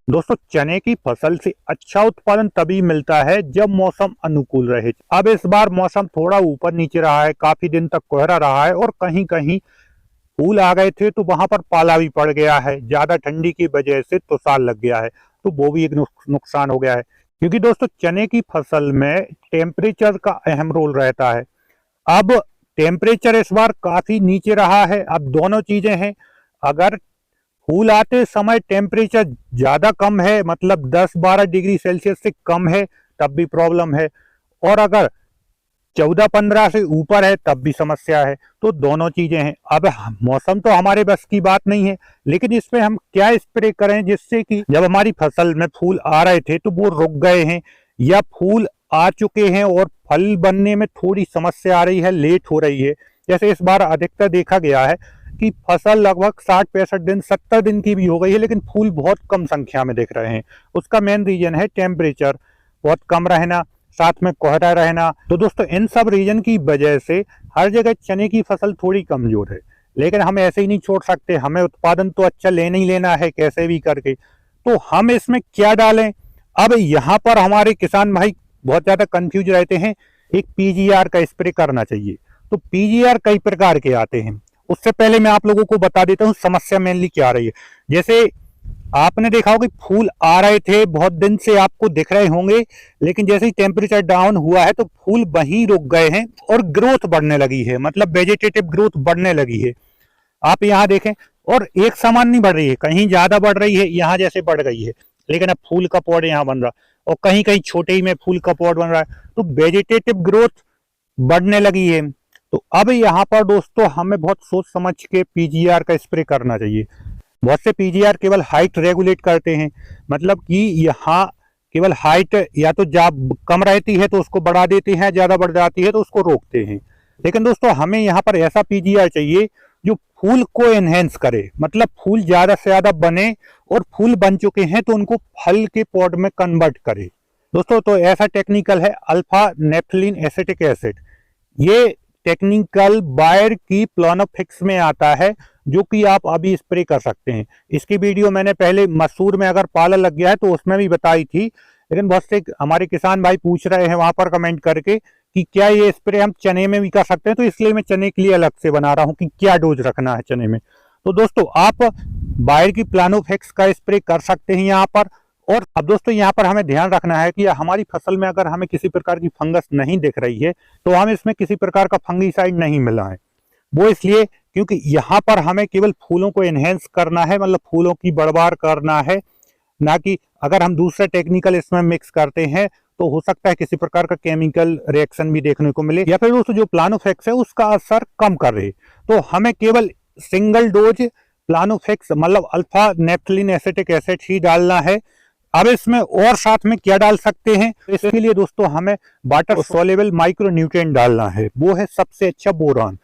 दोस्तों, चने की फसल से अच्छा उत्पादन तभी मिलता है जब मौसम अनुकूल रहे। अब इस बार मौसम थोड़ा ऊपर नीचे रहा है, काफी दिन तक कोहरा रहा है और कहीं कहीं फूल आ गए थे तो वहां पर पाला भी पड़ गया है। ज्यादा ठंडी की वजह से तुषार लग गया है, तो वो भी एक नुकसान हो गया है। क्योंकि दोस्तों, चने की फसल में टेम्परेचर का अहम रोल रहता है। अब टेम्परेचर इस बार काफी नीचे रहा है। अब दोनों चीजें हैं। अगर फूल आते समय टेम्परेचर ज्यादा कम है, मतलब 10-12 डिग्री सेल्सियस से कम है, तब भी प्रॉब्लम है। और अगर 14-15 से ऊपर है तब भी समस्या है। तो दोनों चीजें हैं। अब मौसम तो हमारे बस की बात नहीं है, लेकिन इसमें हम क्या स्प्रे करें जिससे कि जब हमारी फसल में फूल आ रहे थे तो वो रुक गए हैं, या फूल आ चुके हैं और फल बनने में थोड़ी समस्या आ रही है, लेट हो रही है। जैसे इस बार अधिकतर देखा गया है कि फसल लगभग 60-65 दिन 70 दिन की भी हो गई है, लेकिन फूल बहुत कम संख्या में दिख रहे हैं। उसका मेन रीजन है टेम्परेचर बहुत कम रहना, साथ में कोहरा रहना। तो दोस्तों, इन सब रीजन की वजह से हर जगह चने की फसल थोड़ी कमजोर है। लेकिन हम ऐसे ही नहीं छोड़ सकते, हमें उत्पादन तो अच्छा लेना ही लेना है कैसे भी करके। तो हम इसमें क्या डालें? अब यहाँ पर हमारे किसान भाई बहुत ज्यादा कंफ्यूज रहते हैं। एक पीजीआर का स्प्रे करना चाहिए। तो पीजीआर कई प्रकार के आते हैं। उससे पहले मैं आप लोगों को बता देता हूँ समस्या मेनली क्या आ रही है। जैसे आपने देखा होगा कि फूल आ रहे थे, बहुत दिन से आपको दिख रहे होंगे, लेकिन जैसे ही टेम्परेचर डाउन हुआ है तो फूल वहीं रुक गए हैं और ग्रोथ बढ़ने लगी है, मतलब वेजिटेटिव ग्रोथ बढ़ने लगी है। आप यहाँ देखें, और एक समान नहीं बढ़ रही है, कहीं ज्यादा बढ़ रही है, यहाँ जैसे बढ़ गई है, लेकिन अब फूल का पॉड यहाँ बन रहा, और कहीं कहीं छोटे ही में फूल का पॉड बन रहा है। तो वेजिटेटिव ग्रोथ बढ़ने लगी है। तो अब यहाँ पर दोस्तों हमें बहुत सोच समझ के पीजीआर का स्प्रे करना चाहिए। बहुत से पीजीआर केवल हाइट रेगुलेट करते हैं, मतलब कि यहाँ केवल हाइट या तो जब कम रहती है तो उसको बढ़ा देते हैं, ज्यादा बढ़ जाती है तो उसको रोकते हैं। लेकिन दोस्तों, हमें यहाँ पर ऐसा पीजीआर चाहिए जो फूल को एनहेंस करे, मतलब फूल ज्यादा से ज्यादा बने, और फूल बन चुके हैं तो उनको फल के पॉड में कन्वर्ट करे। दोस्तों, तो ऐसा टेक्निकल है अल्फा नेफ्थलीन एसिटिक एसिड। ये टेक्निकल बायर की प्लानोफिक्स में आता है, जो कि आप अभी स्प्रे कर सकते हैं। इसकी वीडियो मैंने पहले मसूर में अगर पाला लग गया है तो उसमें भी बताई थी, लेकिन बहुत से हमारे किसान भाई पूछ रहे हैं वहां पर कमेंट करके कि क्या ये स्प्रे हम चने में भी कर सकते हैं, तो इसलिए मैं चने के लिए अलग से बना रहा हूँ कि क्या डोज रखना है चने में। तो दोस्तों, आप बायर की प्लानोफिक्स का स्प्रे कर सकते हैं यहाँ पर। और अब दोस्तों, यहाँ पर हमें ध्यान रखना है कि हमारी फसल में अगर हमें किसी प्रकार की फंगस नहीं दिख रही है तो हम इसमें किसी प्रकार का फंगीसाइड नहीं मिला है। वो इसलिए क्योंकि यहाँ पर हमें केवल फूलों को एनहेंस करना है, मतलब फूलों की बढ़वार करना है, ना कि अगर हम दूसरा टेक्निकल इसमें मिक्स करते हैं तो हो सकता है किसी प्रकार का केमिकल रिएक्शन भी देखने को मिले, या फिर दोस्तों जो प्लानोफेक्स है उसका असर कम कर रहे। तो हमें केवल सिंगल डोज प्लानोफेक्स मतलब अल्फा नेफ्थलीन एसिटिक एसिड ही डालना है। अब इसमें और साथ में क्या डाल सकते हैं, तो इसके लिए दोस्तों हमें वाटर सोल्युबल माइक्रो न्यूट्रिएंट डालना है, वो है सबसे अच्छा बोरान।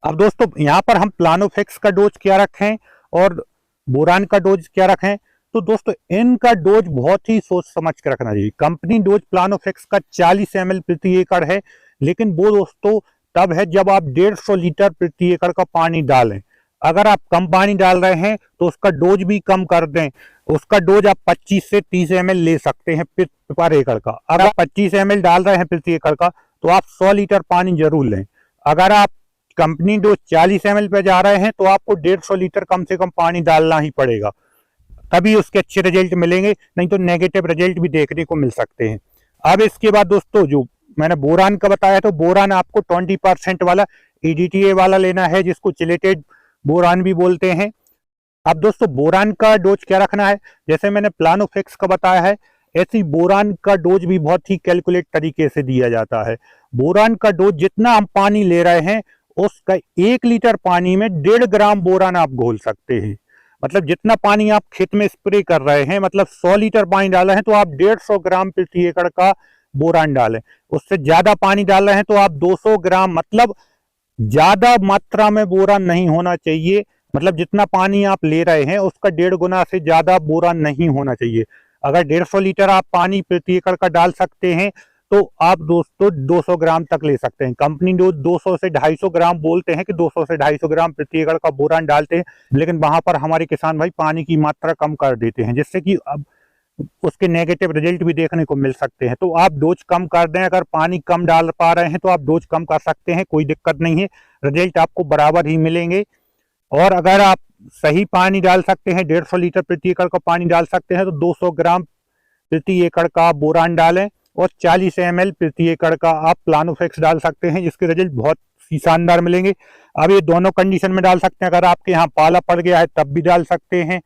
अब दोस्तों, यहाँ पर हम प्लानोफिक्स का डोज क्या रखें और बोरान का डोज क्या रखें? तो दोस्तों, इनका डोज बहुत ही सोच समझ कर रखना चाहिए। कंपनी डोज प्लानोफिक्स का 40 ml प्रति एकड़ है, लेकिन वो दोस्तों तब है जब आप 150 लीटर प्रति एकड़ का पानी डालें। अगर आप कम पानी डाल रहे हैं तो उसका डोज भी कम कर दें। उसका डोज आप 25 से 30 ml ले सकते हैं पर एकड़ का। अगर आप 25 ml डाल रहे हैं प्रति एकड़ का तो आप 100 लीटर पानी जरूर लें। अगर आप कंपनी डोज 40 ml पे जा रहे हैं तो आपको 150 लीटर कम से कम पानी डालना ही पड़ेगा, तभी उसके अच्छे रिजल्ट मिलेंगे, नहीं तो नेगेटिव रिजल्ट भी देखने को मिल सकते हैं। अब इसके बाद दोस्तों, जो मैंने बोरान का बताया, तो बोरान आपको 20% वाला EDTA वाला लेना है, जिसको चिलेटेड बोरान भी बोलते हैं। अब दोस्तों, बोरान का डोज क्या रखना है? जैसे मैंने प्लानोफिक्स का बताया है, ऐसी बोरान का डोज भी बहुत ही कैलकुलेट तरीके से दिया जाता है। बोरान का डोज जितना हम पानी ले रहे हैं उसका 1 लीटर पानी में 1.5 ग्राम बोरान आप घोल सकते हैं। मतलब जितना पानी आप खेत में स्प्रे कर रहे हैं, मतलब 100 लीटर पानी डाल रहे हैं तो आप 150 ग्राम प्रति एकड़ का बोरान डालें। उससे ज्यादा पानी डाल रहे हैं तो आप 200 ग्राम, मतलब ज्यादा मात्रा में बोरान नहीं होना चाहिए। मतलब जितना पानी आप ले रहे हैं उसका 1.5 गुना से ज्यादा बोरान नहीं होना चाहिए। अगर 150 लीटर आप पानी प्रति एकड़ का डाल सकते हैं तो आप दोस्तों 200 ग्राम तक ले सकते हैं। कंपनी जो 200 से 250 ग्राम बोलते हैं कि 200 से 250 ग्राम प्रति एकड़ का बोरान डालते हैं, लेकिन वहां पर हमारे किसान भाई पानी की मात्रा कम कर देते हैं, जिससे कि अब उसके नेगेटिव रिजल्ट भी देखने को मिल सकते हैं। तो आप डोज कम कर दें, अगर पानी कम डाल पा रहे हैं तो आप डोज कम कर सकते हैं, कोई दिक्कत नहीं है, रिजल्ट आपको बराबर ही मिलेंगे। और अगर आप सही पानी डाल सकते हैं, 150 लीटर प्रति एकड़ का पानी डाल सकते हैं, तो 200 ग्राम प्रति एकड़ का बोरान डालें और 40 ml प्रति एकड़ का आप प्लानोफेक्स डाल सकते हैं, जिसके रिजल्ट बहुत ही शानदार मिलेंगे। अब ये दोनों कंडीशन में डाल सकते हैं, अगर आपके यहाँ पाला पड़ गया है तब भी डाल सकते हैं,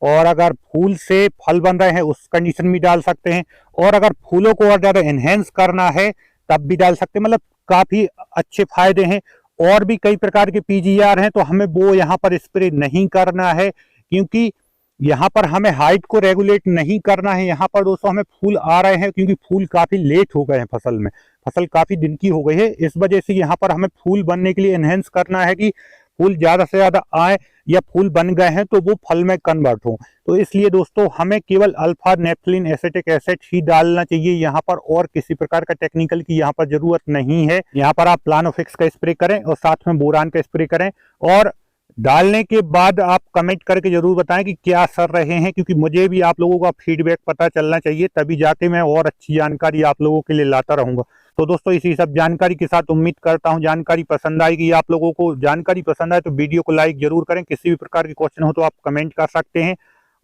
और अगर फूल से फल बन रहे हैं उस कंडीशन में डाल सकते हैं, और अगर फूलों को और ज्यादा एनहेंस करना है तब भी डाल सकते हैं। मतलब काफी अच्छे फायदे हैं। और भी कई प्रकार के पीजीआर हैं, तो हमें वो यहाँ पर स्प्रे नहीं करना है, क्योंकि यहाँ पर हमें हाइट को रेगुलेट नहीं करना है। यहाँ पर दोस्तों हमें फूल आ रहे हैं, क्योंकि फूल काफी लेट हो गए हैं फसल में, फसल काफी दिन की हो गई है, इस वजह से यहाँ पर हमें फूल बनने के लिए एनहेंस करना है कि फूल ज्यादा से ज्यादा आए, या फूल बन गए हैं तो वो फल में कन्वर्ट हो। तो इसलिए दोस्तों हमें केवल अल्फा नेप्थलीन एसिटिक एसिड ही डालना चाहिए यहाँ पर, और किसी प्रकार का टेक्निकल की यहाँ पर जरूरत नहीं है। यहाँ पर आप प्लानोफिक्स का स्प्रे करें और साथ में बोरान का स्प्रे करें, और डालने के बाद आप कमेंट करके जरूर बताएं कि क्या असर रहे हैं, क्योंकि मुझे भी आप लोगों का फीडबैक पता चलना चाहिए, तभी जाके मैं और अच्छी जानकारी आप लोगों के लिए लाता रहूंगा। तो दोस्तों इसी सब जानकारी के साथ उम्मीद करता हूं जानकारी पसंद आएगी आप लोगों को। जानकारी पसंद आए तो वीडियो को लाइक जरूर करें, किसी भी प्रकार के क्वेश्चन हो तो आप कमेंट कर सकते हैं,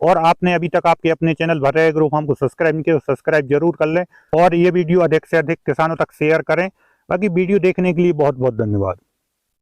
और आपने अभी तक आपके अपने चैनल भर्रा एग्रो फार्म को सब्सक्राइब नहीं किया तो सब्सक्राइब जरूर कर लें, और ये वीडियो अधिक से अधिक किसानों तक शेयर करें। बाकी वीडियो देखने के लिए बहुत बहुत धन्यवाद।